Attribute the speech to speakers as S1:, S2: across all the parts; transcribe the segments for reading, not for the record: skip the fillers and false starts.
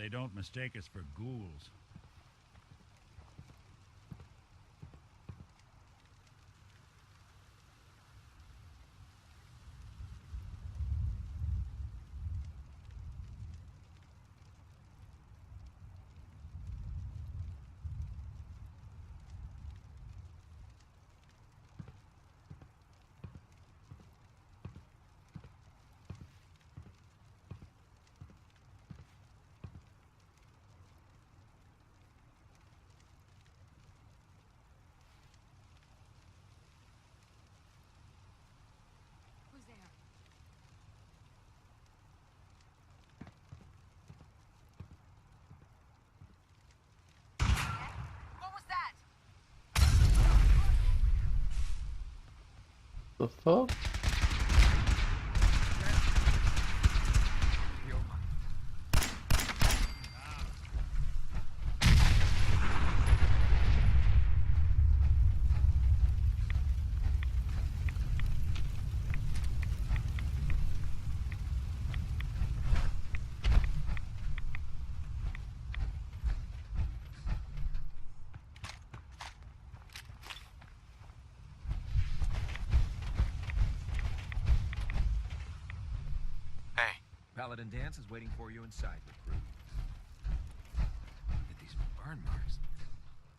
S1: they don't mistake us for ghouls.
S2: The fuck?
S3: Paladin Dance is waiting for you inside, recruit. Look at these burn marks.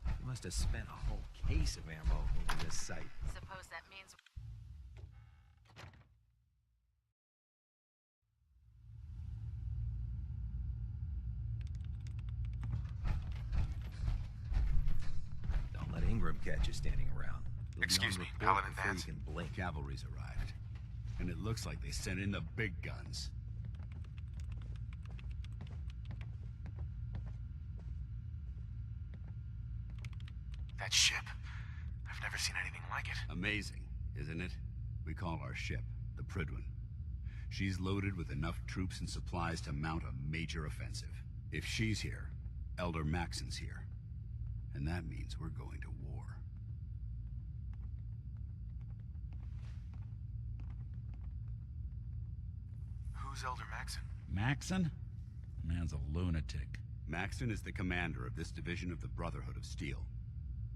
S3: You must have spent a whole case of ammo over this site.
S4: Suppose that means...
S3: Don't let Ingram catch you standing around. You'll
S5: Excuse
S3: be on
S5: me,
S3: report
S5: Paladin
S3: before
S5: Vance.
S3: you can blink.
S1: Cavalry's arrived. And it looks like they sent in the big guns.
S5: That ship. I've never seen anything like it.
S1: Amazing, isn't it? We call our ship the Prydwen. She's loaded with enough troops and supplies to mount a major offensive. If she's here, Elder Maxson's here. And that means we're going to war.
S5: Who's Elder Maxson?
S1: Maxson? Man's a lunatic. Maxson is the commander of this division of the Brotherhood of Steel.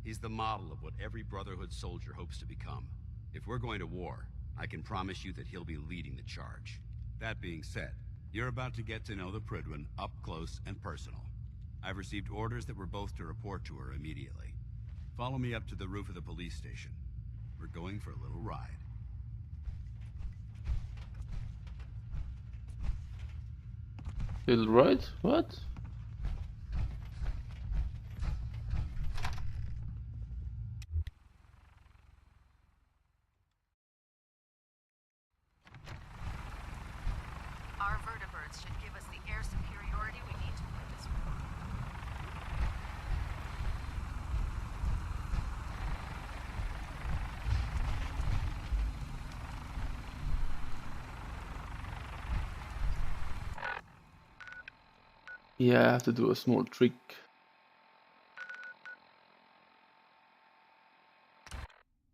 S1: He's the model of what every Brotherhood soldier hopes to become. If we're going to war, I can promise you that he'll be leading the charge. That being said, you're about to get to know the Prydwen up close and personal. I've received orders that we're both to report to her immediately. Follow me up to the roof of the police station. We're going for a little ride.
S2: Little right? What?
S4: Our vertibirds should give us the air superiority we need to win this war.
S2: Yeah, I have to do a small trick.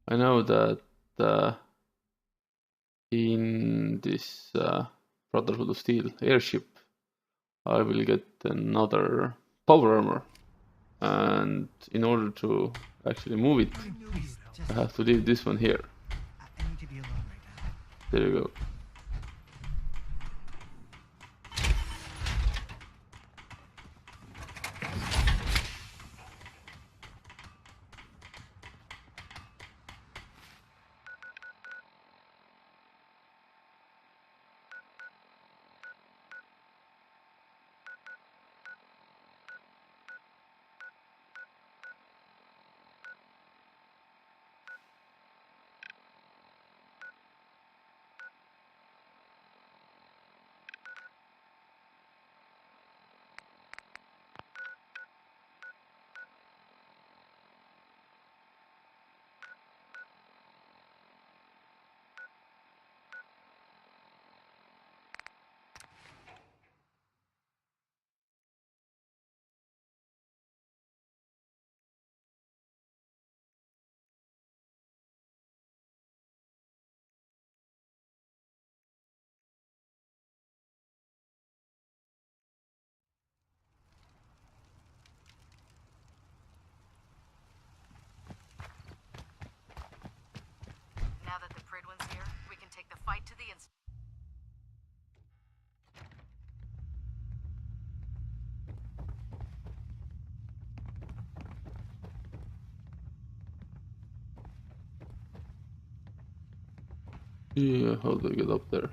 S2: I know that in this Brotherhood of Steel airship, I will get another power armor, and in order to actually move it, I have to leave this one here.
S6: I need to be alone right now.
S2: There you go. Yeah, how do I get up there?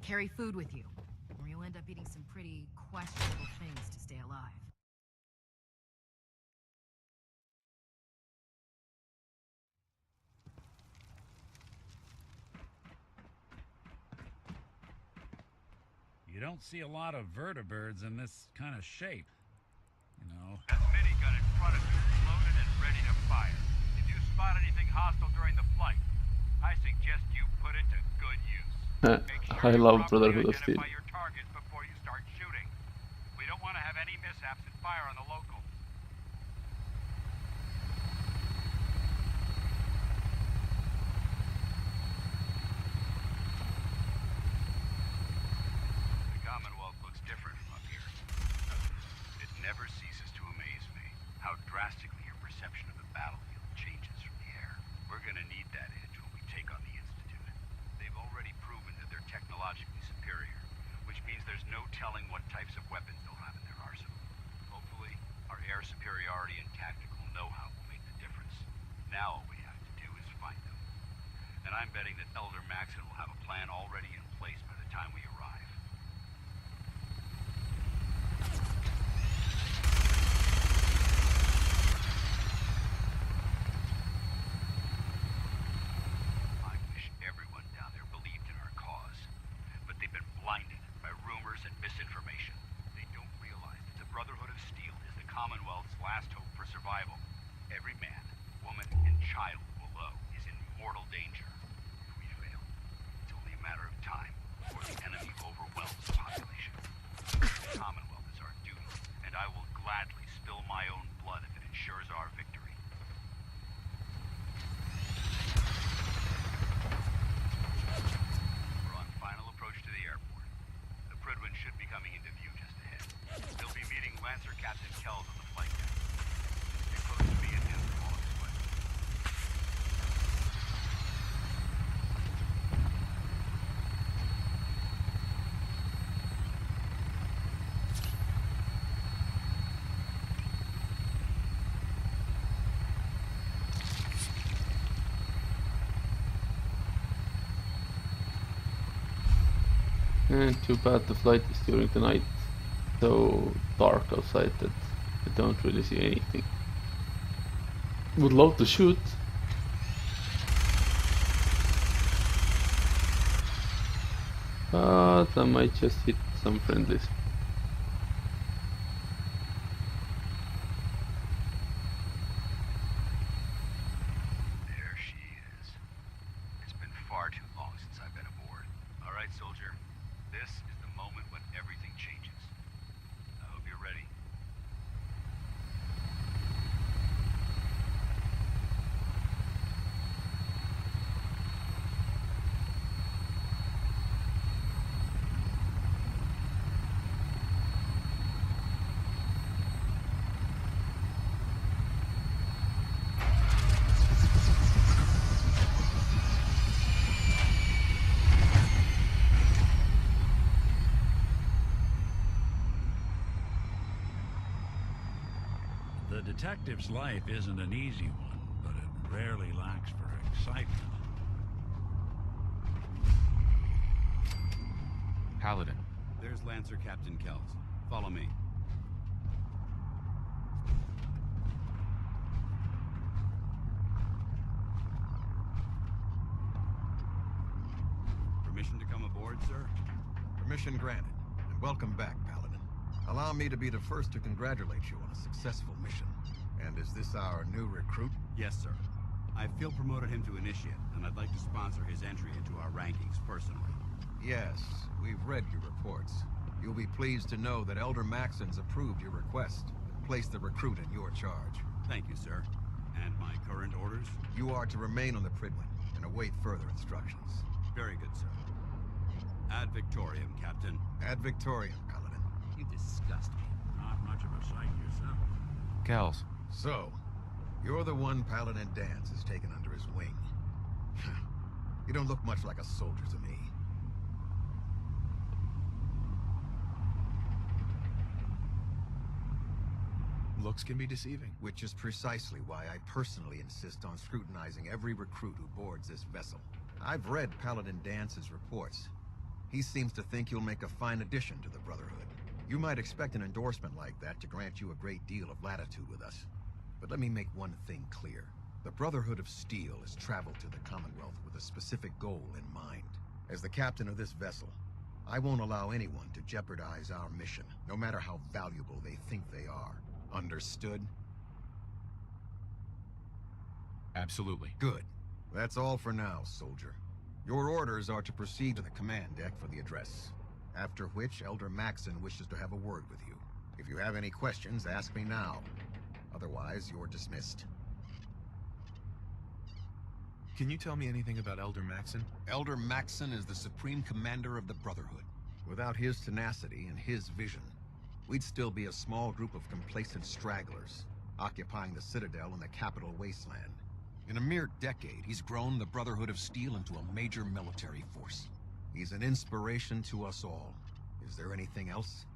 S4: Carry food with you, or you'll end up eating some pretty questionable things to stay alive.
S7: You don't see a lot of vertibirds in this kind of shape. You know.
S8: That minigun in front of you is loaded and ready to fire. If you spot anything hostile during the flight, I suggest you put it to good use. Make sure
S2: I
S8: you
S2: love
S8: properly
S2: Brotherhood of Steel.
S8: identify your targets before you start shooting. We don't want to have any mishaps and fire on the locals. The Commonwealth looks different from up here. It never ceases to amaze me how drastically your perception of the battlefield changes from the air. We're gonna need that edge when we take on the Institute. They've already proven that they're technologically superior, which means there's no telling what types of weapons they'll have in their arsenal. Hopefully, our air superiority and tactical know-how will make the difference. Now all we have to do is find them. And I'm betting that Elder Maxson will have a plan already in place by the time we arrive. I wish everyone down there believed in our cause, but they've been blinded by rumors and misinformation. They don't realize that the Brotherhood of Steel is the Commonwealth's last hope for survival. Every man, woman, and child below is in mortal danger. If we fail, it's only a matter of time before the enemy overwhelms the population. The Commonwealth is our duty, and I will gladly spill my own blood if it ensures our victory. We're on final approach to the airport. The Prydwen should be coming into view just ahead. They'll be meeting Lancer Captain Kells on the flight deck. Stay close to me and him for all of his weapons.
S2: And too bad the flight is during the night. So dark outside that I don't really see anything. Would love to shoot. But I might just hit some friendlies.
S8: There she is. It's been far too long since I've been aboard. All right, soldier. This is the moment when everything changes. I hope you're ready.
S7: The detective's life isn't an easy one, but it rarely lacks for excitement.
S5: Paladin.
S1: There's Lancer Captain Kells. Follow me. Permission to come aboard, sir?
S9: Permission granted, and welcome back, Paladin. Allow me to be the first to congratulate you on a successful mission. And is this our new recruit?
S1: Yes, sir. I feel promoted him to initiate, and I'd like to sponsor his entry into our rankings personally.
S9: Yes, we've read your reports. You'll be pleased to know that Elder Maxson's approved your request and placed the recruit in your charge.
S1: Thank you, sir. And my current orders?
S9: You are to remain on the Prydwen and await further instructions.
S1: Very good, sir. Ad Victorium, Captain.
S9: Ad Victorium, Paladin.
S3: You disgust me.
S7: Not much of a sight yourself.
S5: Kells.
S9: So, you're the one Paladin Danse has taken under his wing. You don't look much like a soldier to me.
S10: Looks can be deceiving.
S9: Which is precisely why I personally insist on scrutinizing every recruit who boards this vessel. I've read Paladin Dance's reports. He seems to think you'll make a fine addition to the Brotherhood. You might expect an endorsement like that to grant you a great deal of latitude with us. But let me make one thing clear. The Brotherhood of Steel has traveled to the Commonwealth with a specific goal in mind. As the captain of this vessel, I won't allow anyone to jeopardize our mission, no matter how valuable they think they are. Understood?
S10: Absolutely.
S9: Good. That's all for now, soldier. Your orders are to proceed to the command deck for the address. After which, Elder Maxson wishes to have a word with you. If you have any questions, ask me now. Otherwise, you're dismissed.
S10: Can you tell me anything about Elder Maxson?
S9: Elder Maxson is the Supreme Commander of the Brotherhood. Without his tenacity and his vision, we'd still be a small group of complacent stragglers, occupying the Citadel in the capital wasteland. In a mere decade, he's grown the Brotherhood of Steel into a major military force. He's an inspiration to us all. Is there anything else?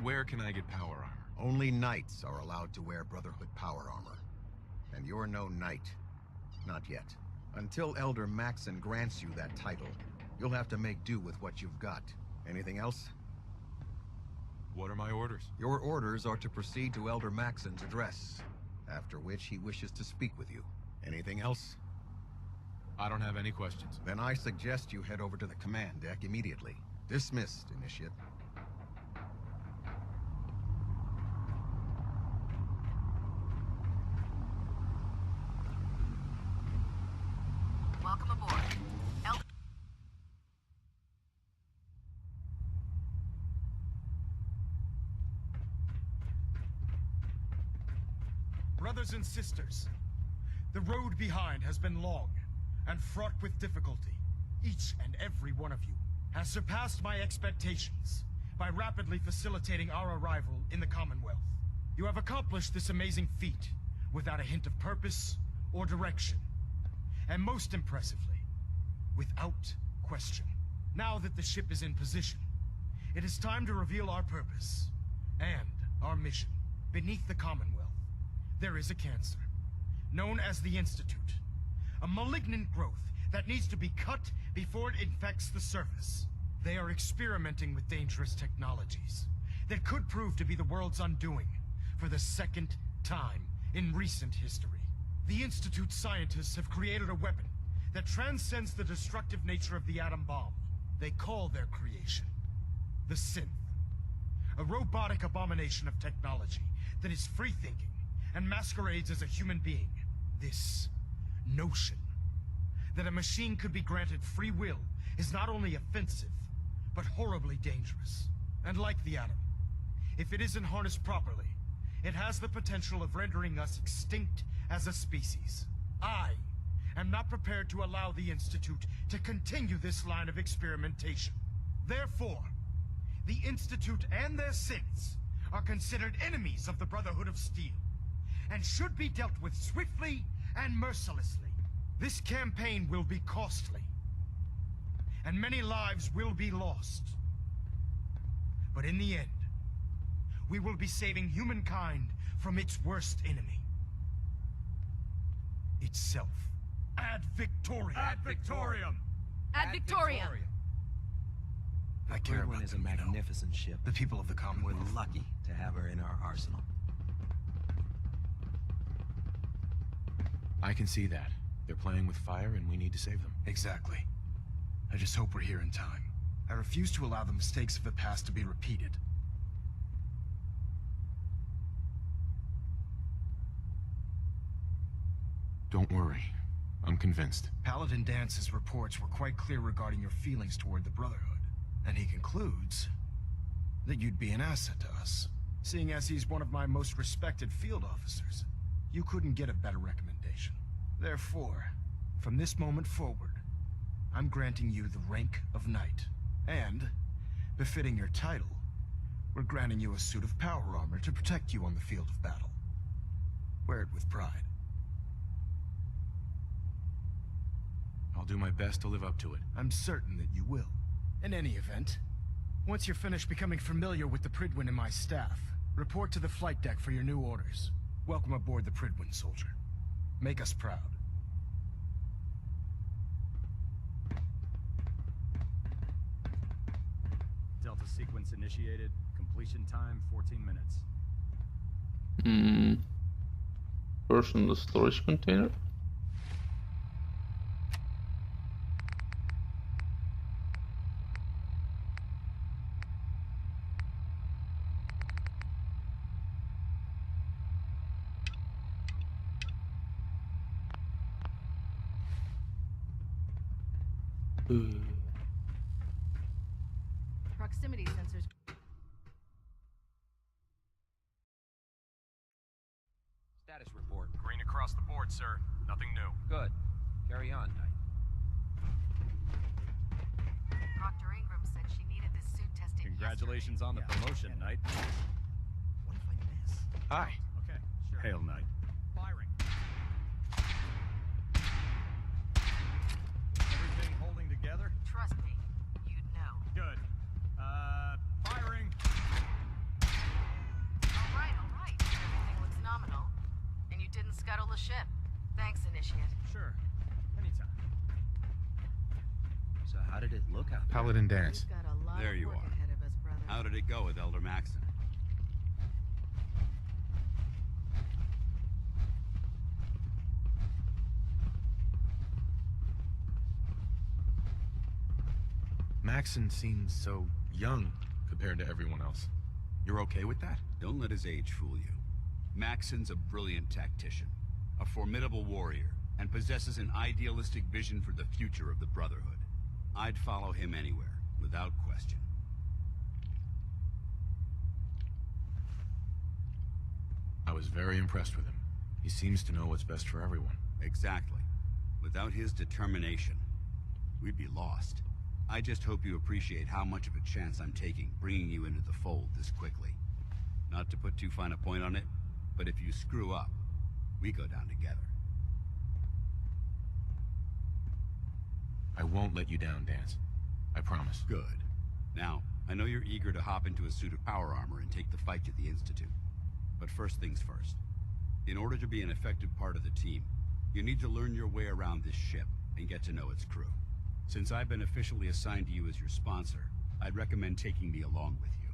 S10: Where can I get power armor?
S9: Only knights are allowed to wear Brotherhood power armor. And you're no knight. Not yet. Until Elder Maxson grants you that title, you'll have to make do with what you've got. Anything else?
S10: What are my orders?
S9: Your orders are to proceed to Elder Maxson's address, after which he wishes to speak with you. Anything else?
S10: I don't have any questions.
S9: Then I suggest you head over to the command deck immediately. Dismissed, Initiate.
S4: Welcome aboard.
S11: Brothers and sisters, the road behind has been long and fraught with difficulty. Each and every one of you has surpassed my expectations by rapidly facilitating our arrival in the Commonwealth. You have accomplished this amazing feat without a hint of purpose or direction, and most impressively, without question. Now that the ship is in position, it is time to reveal our purpose and our mission. Beneath the Commonwealth, there is a cancer, known as the Institute. A malignant growth that needs to be cut before it infects the surface. They are experimenting with dangerous technologies that could prove to be the world's undoing for the second time in recent history. The Institute scientists have created a weapon that transcends the destructive nature of the atom bomb. They call their creation the Synth, a robotic abomination of technology that is free-thinking and masquerades as a human being. This notion that a machine could be granted free will is not only offensive, but horribly dangerous. And like the atom, if it isn't harnessed properly, it has the potential of rendering us extinct as a species. I am not prepared to allow the Institute to continue this line of experimentation. Therefore, the Institute and their synths are considered enemies of the Brotherhood of Steel, and should be dealt with swiftly and mercilessly. This campaign will be costly, and many lives will be lost. But in the end, we will be saving humankind from its worst enemy. Itself. Ad Victoriam!
S3: Ad Victoriam!
S4: Ad Victoriam!
S3: I care about is a magnificent ship.
S11: The people of the Commonwealth.
S3: We're lucky to have her in our arsenal.
S10: I can see that. They're playing with fire and we need to save them.
S11: Exactly. I just hope we're here in time. I refuse to allow the mistakes of the past to be repeated.
S10: Don't worry. I'm convinced.
S11: Paladin Dance's reports were quite clear regarding your feelings toward the Brotherhood. And he concludes that you'd be an asset to us. Seeing as he's one of my most respected field officers, you couldn't get a better recommendation. Therefore, from this moment forward, I'm granting you the rank of Knight. And, befitting your title, we're granting you a suit of power armor to protect you on the field of battle. Wear it with pride.
S10: I'll do my best to live up to it.
S11: I'm certain that you will. In any event, once you're finished becoming familiar with the Prydwen and my staff, Report to the flight deck for your new orders. Welcome aboard the Prydwen, soldier. Make us proud.
S12: Delta sequence initiated. Completion time 14 minutes.
S2: First on the storage container.
S4: Proximity sensors.
S3: Status report.
S12: Green across the board, sir. Nothing new.
S3: Good. Carry on, Knight.
S4: Dr. Ingram said she needed this suit tested.
S12: Congratulations on the promotion, Knight.
S3: What if I miss?
S12: Hi. Okay, sure. Hail, Knight.
S11: Firing.
S12: Everything holding together?
S4: Trust me, you'd know.
S12: Good. Firing.
S4: All right. Everything looks nominal. And you didn't scuttle the ship. Thanks, Initiate.
S12: Sure. Anytime.
S3: So how did it look out there?
S10: Paladin Dance.
S4: We've got a lot
S1: There
S4: of
S1: you
S4: work
S1: are.
S4: ahead of us, brother.
S1: How did it go with Elder Maxson?
S10: Maxson seems so young compared to everyone else. You're okay with that?
S1: Don't let his age fool you. Maxson's a brilliant tactician, a formidable warrior, and possesses an idealistic vision for the future of the Brotherhood. I'd follow him anywhere, without question.
S10: I was very impressed with him. He seems to know what's best for everyone.
S1: Exactly. Without his determination, we'd be lost. I just hope you appreciate how much of a chance I'm taking bringing you into the fold this quickly. Not to put too fine a point on it, but if you screw up, we go down together.
S10: I won't let you down, Dance. I promise.
S1: Good. Now, I know you're eager to hop into a suit of power armor and take the fight to the Institute. But first things first. In order to be an effective part of the team, you need to learn your way around this ship and get to know its crew. Since I've been officially assigned to you as your sponsor, I'd recommend taking me along with you.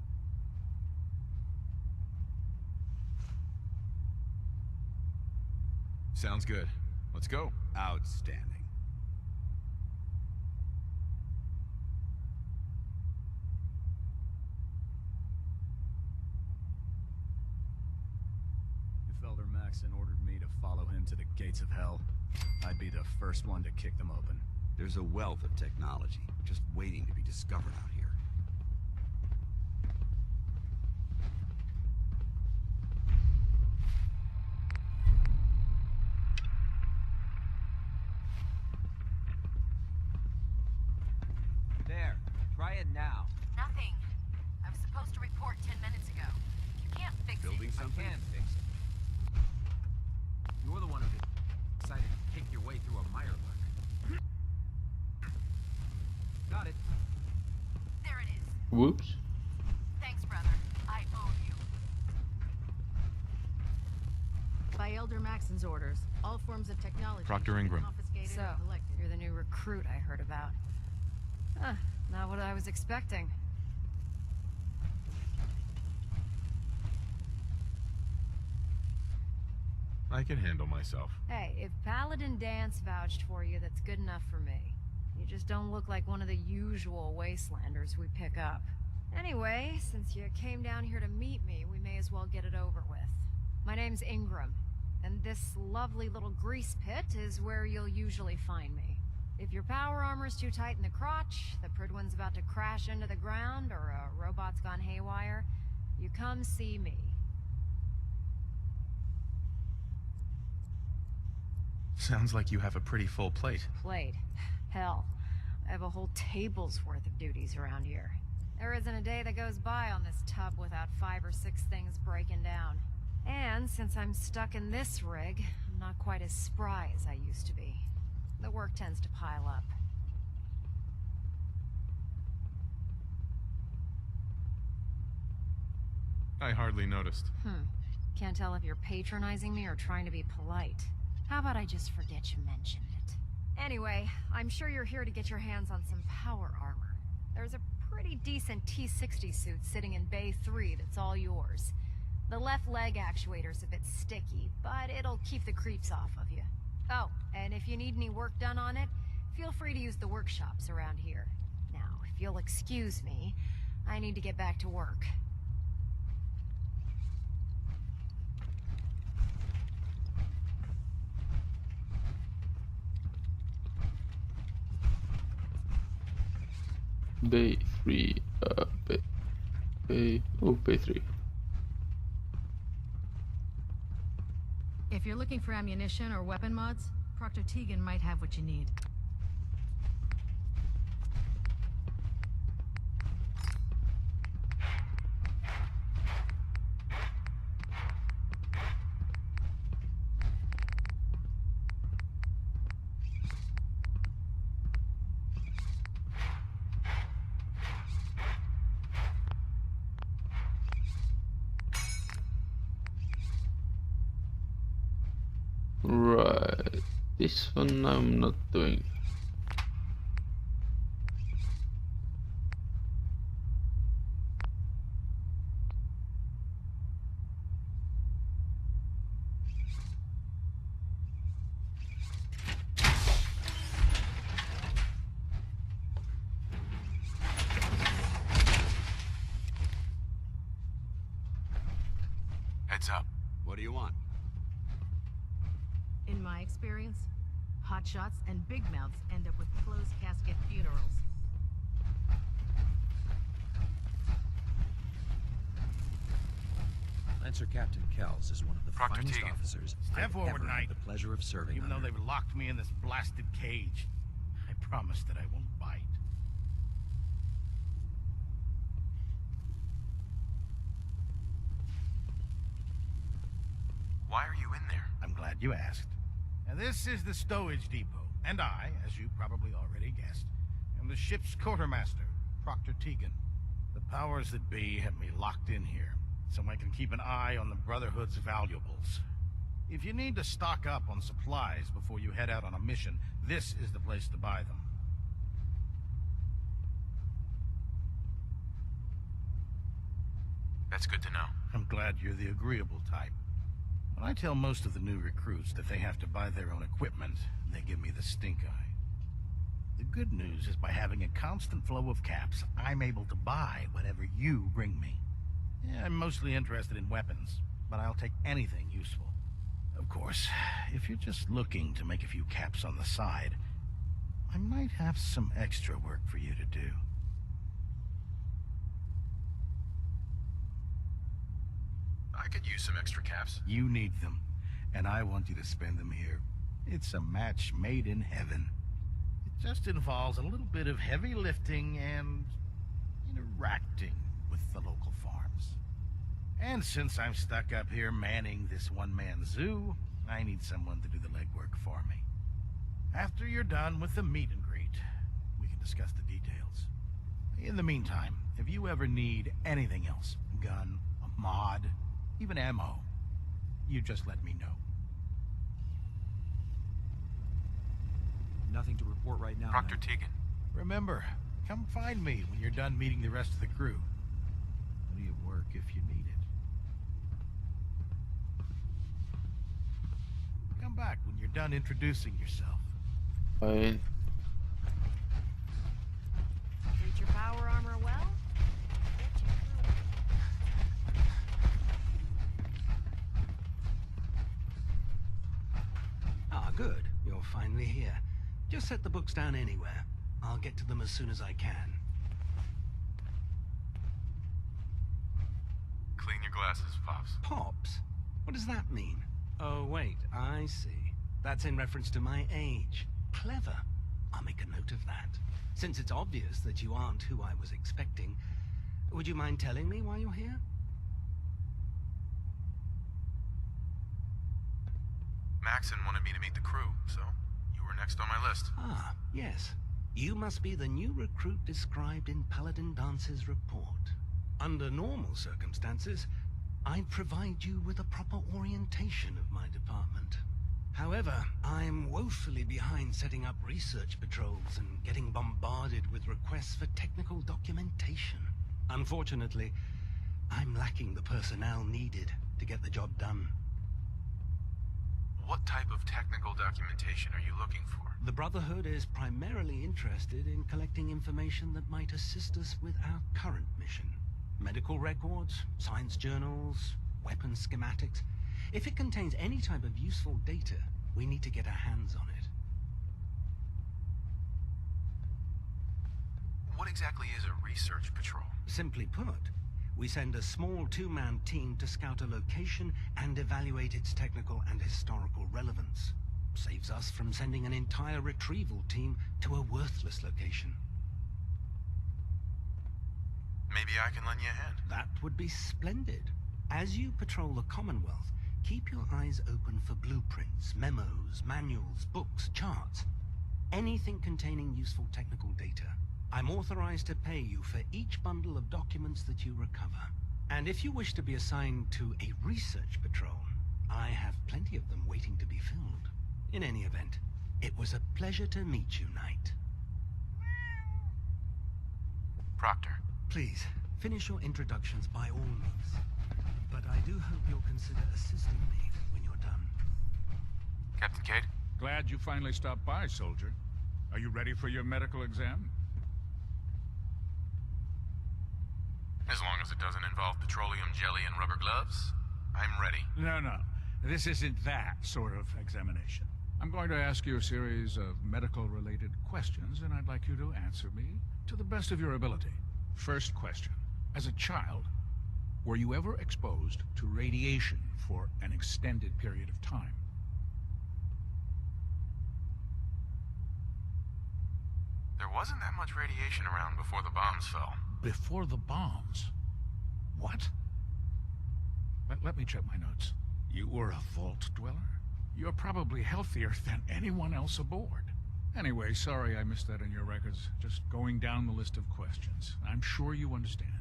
S10: Sounds good. Let's go.
S1: Outstanding.
S12: If Elder Maxson ordered me to follow him to the gates of hell, I'd be the first one to kick them open.
S1: There's a wealth of technology just waiting to be discovered out here.
S3: There. Try it now.
S4: Nothing. I was supposed to report 10 minutes ago. You can't fix
S1: Building
S4: it.
S1: something?
S3: I can fix it. You're the one who decided to kick your way through a mire lurk. Got it.
S4: There it is.
S2: Whoops.
S4: Thanks, brother. I owe you. By Elder Maxson's orders, all forms of technology
S10: Dr.
S4: should be
S10: Ingram.
S4: confiscated
S13: So,
S4: or collected.
S13: you're the new recruit I heard about. Huh, not what I was expecting.
S10: I can handle myself.
S13: Hey, if Paladin Dance vouched for you, that's good enough for me. You just don't look like one of the usual wastelanders we pick up. Anyway, since you came down here to meet me, we may as well get it over with. My name's Ingram, and this lovely little grease pit is where you'll usually find me. If your power armor's too tight in the crotch, the Prydwen's about to crash into the ground, or a robot's gone haywire, you come see me.
S10: Sounds like you have a pretty full plate.
S13: Plate. Hell, I have a whole table's worth of duties around here. There isn't a day that goes by on this tub without 5 or 6 things breaking down. And since I'm stuck in this rig, I'm not quite as spry as I used to be. The work tends to pile up.
S10: I hardly noticed.
S13: Can't tell if you're patronizing me or trying to be polite. How about I just forget you mentioned it? Anyway, I'm sure you're here to get your hands on some power armor. There's a pretty decent T-60 suit sitting in Bay 3 that's all yours. The left leg actuator's a bit sticky, but it'll keep the creeps off of you. Oh, and if you need any work done on it, feel free to use the workshops around here. Now, if you'll excuse me, I need to get back to work.
S2: Bay 3, Bay 3.
S4: If you're looking for ammunition or weapon mods, Proctor Tegan might have what you need.
S2: Right, this one I'm not doing.
S5: Heads up.
S1: What do you want?
S4: In my experience, hotshots and big mouths end up with closed casket funerals.
S3: Lancer Captain Kells is one of the
S5: Proctor
S3: finest
S5: Tegan.
S3: officers
S11: Step
S3: I've
S11: forward,
S3: ever
S11: Knight.
S3: had the pleasure of serving
S11: Even though
S3: under.
S11: they've locked me in this blasted cage, I promise that I won't bite.
S5: Why are you in there?
S11: I'm glad you asked. Now, this is the stowage depot, and I, as you probably already guessed, am the ship's quartermaster, Proctor Tegan. The powers that be have me locked in here, so I can keep an eye on the Brotherhood's valuables. If you need to stock up on supplies before you head out on a mission, this is the place to buy them.
S5: That's good to know.
S11: I'm glad you're the agreeable type. When I tell most of the new recruits that they have to buy their own equipment, they give me the stink eye. The good news is by having a constant flow of caps, I'm able to buy whatever you bring me. Yeah, I'm mostly interested in weapons, but I'll take anything useful. Of course, if you're just looking to make a few caps on the side, I might have some extra work for you to do.
S5: I could use some extra caps.
S11: You need them, and I want you to spend them here. It's a match made in heaven. It just involves a little bit of heavy lifting and interacting with the local farms. And since I'm stuck up here manning this one-man zoo, I need someone to do the legwork for me. After you're done with the meet and greet, we can discuss the details. In the meantime, if you ever need anything else, a gun, a mod, even ammo, you just let me know.
S3: Nothing to report right now.
S5: Proctor
S3: Knight.
S5: Tegan.
S11: Remember, come find me when you're done meeting the rest of the crew. Plenty of work if you need it. Come back when you're done introducing yourself.
S2: Fine.
S13: Treat your power armor well?
S14: Ah, good. You're finally here. Just set the books down anywhere. I'll get to them as soon as I can.
S5: Clean your glasses, Pops.
S14: Pops? What does that mean? Oh, wait, I see. That's in reference to my age. Clever. I'll make a note of that. Since it's obvious that you aren't who I was expecting, would you mind telling me why you're here?
S5: Maxson wanted me to meet the crew, so you were next on my list.
S14: Ah, yes. You must be the new recruit described in Paladin Dance's report. Under normal circumstances, I'd provide you with a proper orientation of my department. However, I'm woefully behind setting up research patrols and getting bombarded with requests for technical documentation. Unfortunately, I'm lacking the personnel needed to get the job done.
S5: What type of technical documentation are you looking for?
S14: The Brotherhood is primarily interested in collecting information that might assist us with our current mission. Medical records, science journals, weapon schematics. If it contains any type of useful data, we need to get our hands on it.
S5: What exactly is a research patrol?
S14: Simply put, we send a small two-man team to scout a location and evaluate its technical and historical relevance. Saves us from sending an entire retrieval team to a worthless location.
S5: Maybe I can lend you a hand.
S14: That would be splendid. As you patrol the Commonwealth, keep your eyes open for blueprints, memos, manuals, books, charts. Anything containing useful technical data. I'm authorized to pay you for each bundle of documents that you recover. And if you wish to be assigned to a research patrol, I have plenty of them waiting to be filled. In any event, it was a pleasure to meet you, Knight.
S5: Proctor.
S14: Please, finish your introductions by all means. But I do hope you'll consider assisting me when you're done.
S5: Captain Cade?
S7: Glad you finally stopped by, soldier. Are you ready for your medical exam?
S5: As long as it doesn't involve petroleum jelly and rubber gloves, I'm ready.
S7: No. This isn't that sort of examination. I'm going to ask you a series of medical-related questions, and I'd like you to answer me to the best of your ability. First question. As a child, were you ever exposed to radiation for an extended period of time?
S5: There wasn't that much radiation around before the bombs fell.
S7: Before the bombs? What? Let me check my notes. You were a vault dweller? You're probably healthier than anyone else aboard. Anyway, sorry I missed that in your records. Just going down the list of questions. I'm sure you understand.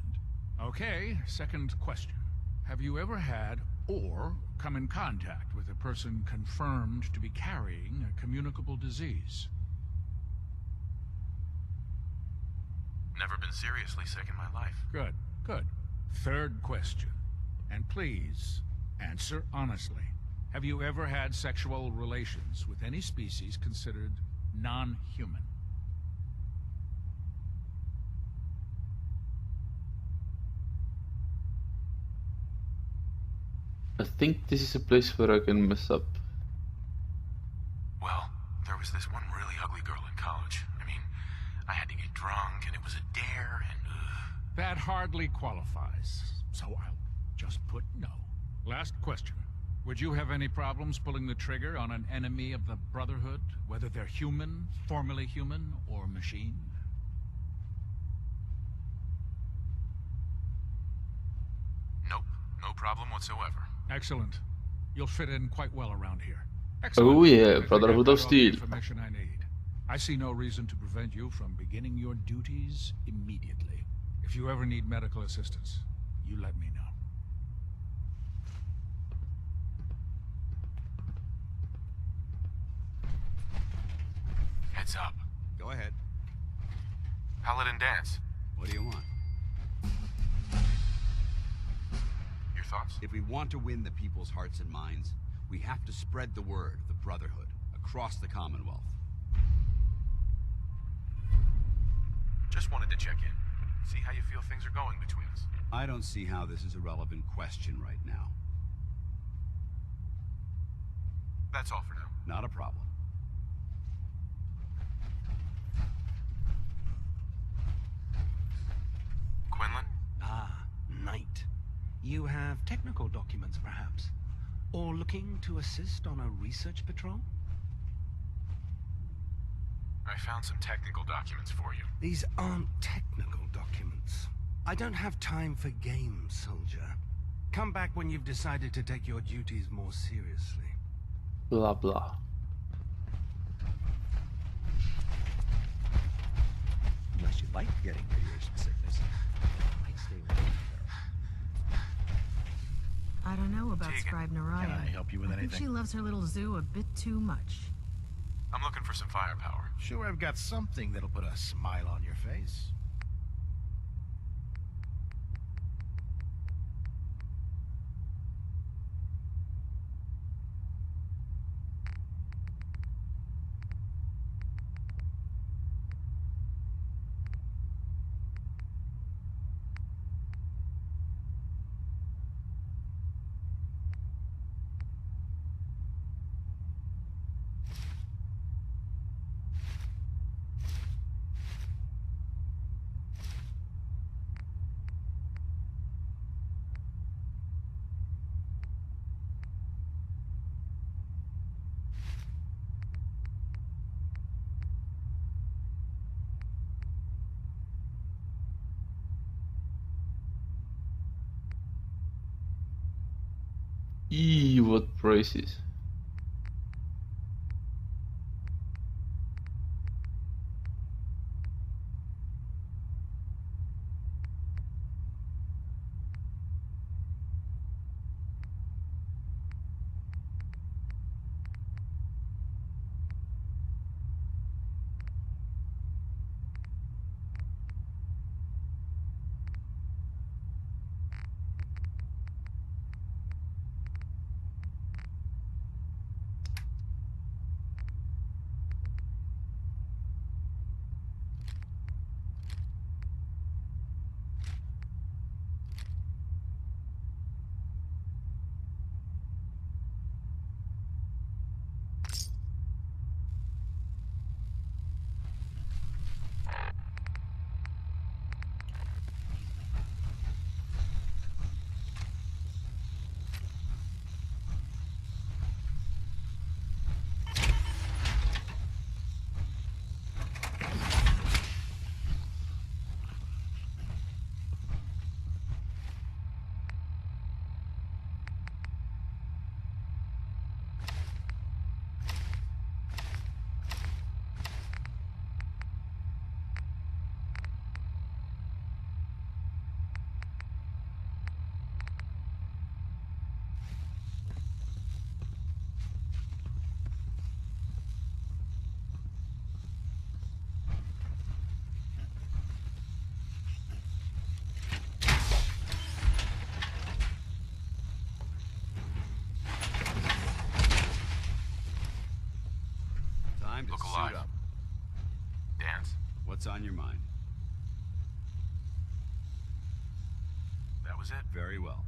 S7: Okay, second question. Have you ever had or come in contact with a person confirmed to be carrying a communicable disease?
S5: Never been seriously sick in my life.
S7: Good. Third question. And please, answer honestly. Have you ever had sexual relations with any species considered non-human?
S2: I think this is a place where I can mess up.
S5: Well, there was this one really ugly girl in college. I mean, I had to get drunk, and it was a dare, and
S7: That hardly qualifies, so I'll just put no. Last question. Would you have any problems pulling the trigger on an enemy of the Brotherhood, whether they're human, formerly human, or machine?
S5: Nope. No problem whatsoever.
S7: Excellent. You'll fit in quite well around here.
S2: Oh yeah,
S7: I think
S2: Brotherhood
S7: I've
S2: of
S7: got all the
S2: Steel.
S7: information I need. I see no reason to prevent you from beginning your duties immediately. If you ever need medical assistance, you let me know.
S5: Heads up.
S1: Go ahead.
S5: Paladin dance.
S1: What do you want?
S5: Your thoughts?
S1: If we want to win the people's hearts and minds, we have to spread the word of the Brotherhood across the Commonwealth.
S5: Just wanted to check in. See how you feel things are going between us.
S1: I don't see how this is a relevant question right now.
S5: That's all for now.
S1: Not a problem.
S5: Quinlan?
S14: Ah, Knight. You have technical documents, perhaps? Or looking to assist on a research patrol?
S5: I found some technical documents for you.
S14: These aren't technical documents. I don't have time for games, soldier. Come back when you've decided to take your duties more seriously.
S2: Blah blah.
S3: Unless you like getting radiation sickness, you might stay away from
S4: I don't know about Scribe Naraya.
S5: Can I help you with
S4: I think
S5: anything?
S4: she loves her little zoo a bit too much.
S5: I'm looking for some firepower.
S8: Sure, I've got something that'll put a smile on your face.
S2: What prices?
S1: Time to
S5: Look
S1: suit
S5: alive.
S1: up.
S5: Dance.
S1: What's on your mind?
S5: That was it?
S1: Very well.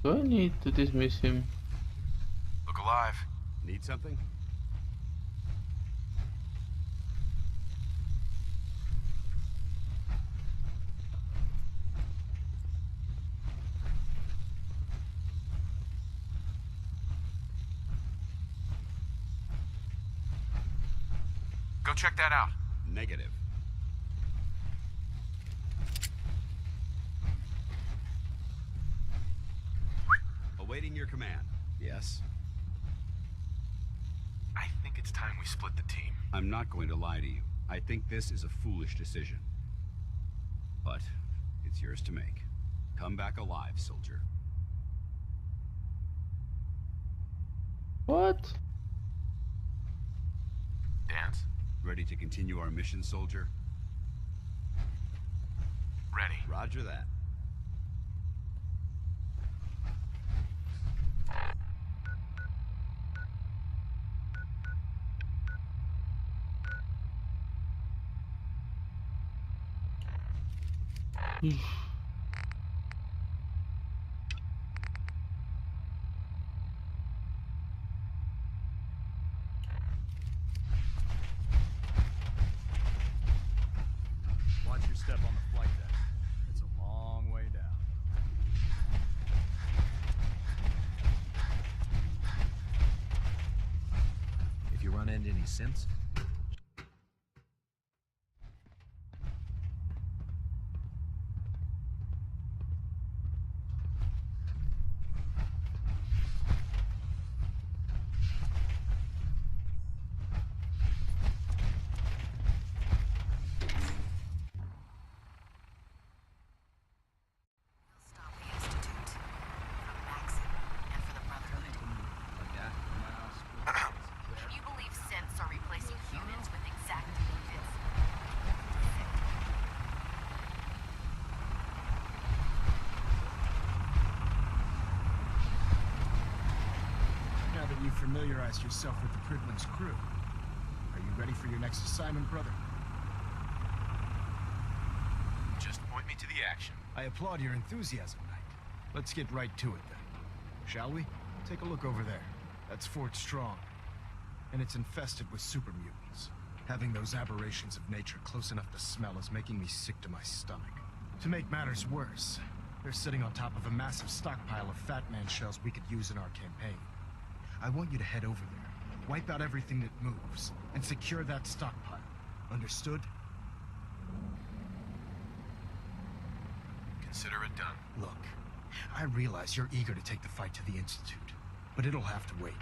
S2: Do I need to dismiss him?
S5: Look alive.
S1: Need something?
S5: Go check that out.
S1: Negative. Awaiting your command. Yes?
S5: I think it's time we split the team.
S1: I'm not going to lie to you. I think this is a foolish decision. But it's yours to make. Come back alive, soldier.
S2: What?
S5: Dance.
S1: Ready to continue our mission, soldier?
S5: Ready.
S1: Roger that.
S12: Watch your step on the flight deck. It's a long way down.
S3: If you run into any synths,
S11: familiarized yourself with the Prydwen's crew. Are you ready for your next assignment, brother?
S5: Just point me to the action.
S11: I applaud your enthusiasm, Knight. Let's get right to it, then. Shall we? Take a look over there. That's Fort Strong. And it's infested with super mutants. Having those aberrations of nature close enough to smell is making me sick to my stomach. To make matters worse, they're sitting on top of a massive stockpile of Fat Man shells we could use in our campaign. I want you to head over there, wipe out everything that moves, and secure that stockpile. Understood?
S5: Consider it done.
S11: Look, I realize you're eager to take the fight to the Institute, but it'll have to wait.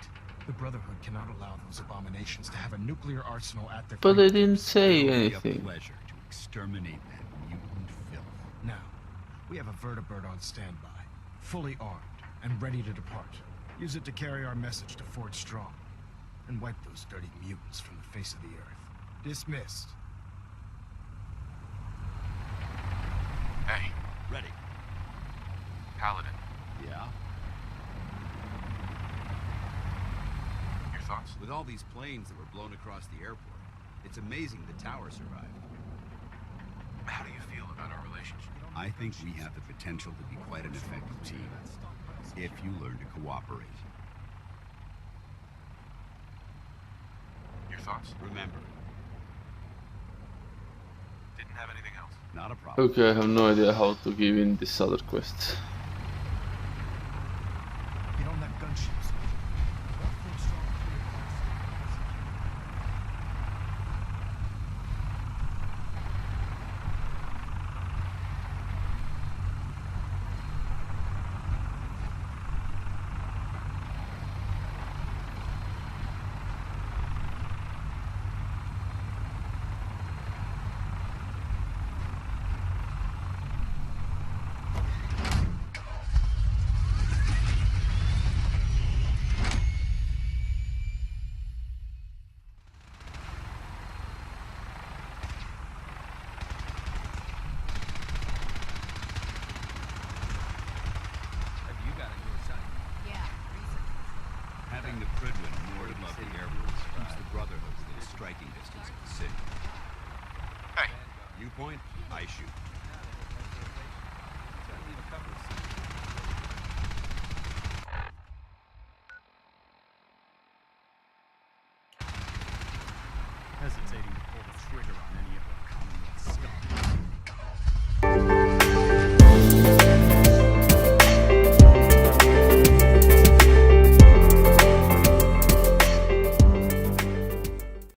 S11: The Brotherhood cannot allow those abominations to have a nuclear arsenal at their
S2: But they didn't say
S1: It'll be a
S2: anything.
S1: pleasure to exterminate that mutant filth.
S11: Now, we have a vertibird on standby, fully armed and ready to depart. Use it to carry our message to Fort Strong, and wipe those dirty mutants from the face of the earth. Dismissed.
S5: Hey,
S1: Ready.
S5: Paladin,
S1: Yeah?
S5: your thoughts?
S1: With all these planes that were blown across the airport, it's amazing the tower survived.
S5: How do you feel about our relationship?
S1: I think we have the potential to be quite an effective team, if you learn to cooperate.
S5: Your thoughts?
S1: Remember,
S5: Didn't have anything else.
S1: not a problem.
S2: Okay, I have no idea how to give in this other quest.
S11: Get on that gunship. Fort Strong clear.
S1: Having the Prydwen moored above the airport keeps the Brotherhood within striking distance of the city.
S5: Hey,
S1: You point, I shoot.
S12: Hesitating to pull the trigger on any of the Commonwealth scum.